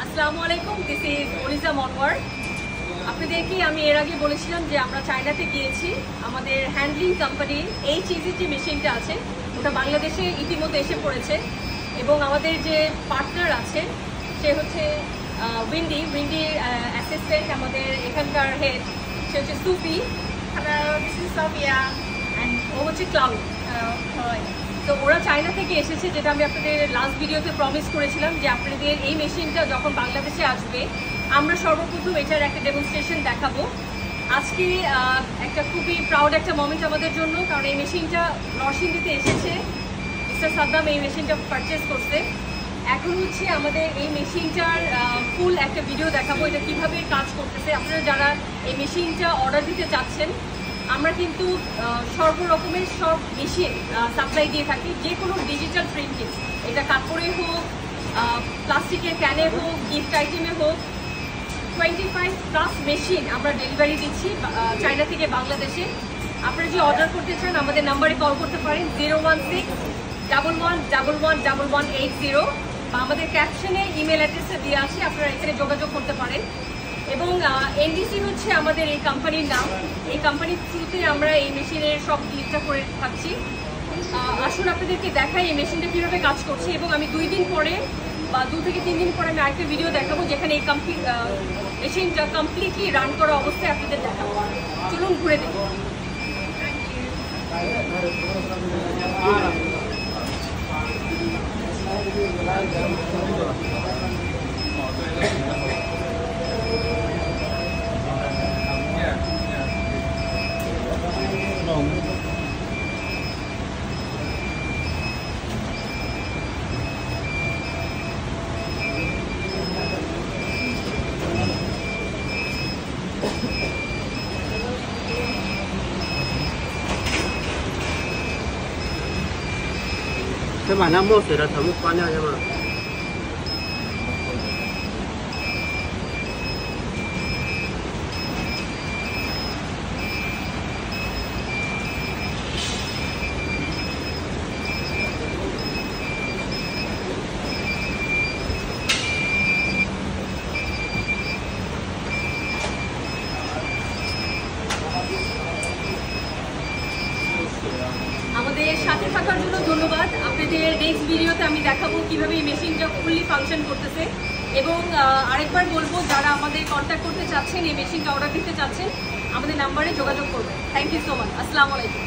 আসসালামু আলাইকুম, this is অনিজা Monowar. আপনাদেরকে আমি এর আগে বলেছিলাম যে আমরা চায়নাতে গিয়েছি। আমাদের হ্যান্ডলিং কোম্পানির এই চিজের যে মেশিনটা আছে ওটা বাংলাদেশে ইতিমধ্যে এসে পড়েছে এবং আমাদের যে পার্টনার আছে সে হচ্ছে উইন্ডির অ্যাসিস্ট্যান্ট, আমাদের এখানকার হেড সে হচ্ছে Sophie. Hello, this is Sophia. And ও হচ্ছে ক্লাউড। Hi. তো ওরা চায়না থেকে এসেছে, যেটা আমি আপনাদের লাস্ট ভিডিওতে প্রমিস করেছিলাম যে আপনাদের এই মেশিনটা যখন বাংলাদেশে আসবে আমরা সর্বপ্রথম এটার একটা ডেমনস্ট্রেশন দেখাবো। আজকে একটা খুবই প্রাউড একটা মোমেন্ট আমাদের জন্য, কারণ এই মেশিনটা নরসিংদীতে এসেছে। মিস্টার সাদ্দাম এই মেশিনটা পারচেস করছে। এখন হচ্ছে আমাদের এই মেশিনটার ফুল একটা ভিডিও দেখাবো, এটা কীভাবে কাজ করতেছে। আপনারা যারা এই মেশিনটা অর্ডার দিতে চাচ্ছেন, আমরা কিন্তু সর্বরকমের সব মেশিন সাপ্লাই দিয়ে থাকি, যে কোনো ডিজিটাল প্রিন্টিং, এটা কাপড়ে হোক, প্লাস্টিকের ক্যানে হোক, গিফট আইটেমে হোক, 25+ মেশিন আমরা ডেলিভারি দিচ্ছি চায়না থেকে বাংলাদেশে। আপনারা যে অর্ডার করতে চান আমাদের নাম্বারে কল করতে পারেন 016-1111-1180, বা আমাদের ক্যাপশনে ইমেল অ্যাড্রেসটা দেওয়া আছে, আপনারা এখানে যোগাযোগ করতে পারেন। এবং এনডিসি হচ্ছে আমাদের এই কোম্পানির নাম। এই কোম্পানির থ্রুতে আমরা এই মেশিনের সব ডিলটা করে থাকছি। আসুন আপনাদেরকে দেখাই এই মেশিনটা কীভাবে কাজ করছে, এবং আমি 2 দিন পরে বা 2 থেকে 3 দিন পরে আমি আরেকটা ভিডিও দেখাবো যেখানে এই মেশিনটা কমপ্লিটলি রান করা অবস্থায় আপনাদের দেখাবো। চলুন ঘুরে দেখব।先把那墨水的全部关掉行吗？আমাদের সাথে থাকার জন্য ধন্যবাদ। আপনাদের নেক্সট ভিডিওতে আমি দেখাবো কিভাবে এই মেশিনটা ফুললি ফাংশন করতেছে। এবং আরেকবার বলবো, যারা আমাদের কন্ট্যাক্ট করতে চাচ্ছেন, এই মেশিনটা অর্ডার দিতে চাচ্ছেন, আমাদের নাম্বারে যোগাযোগ করবেন। Thank you so much. আসসালামু আলাইকুম।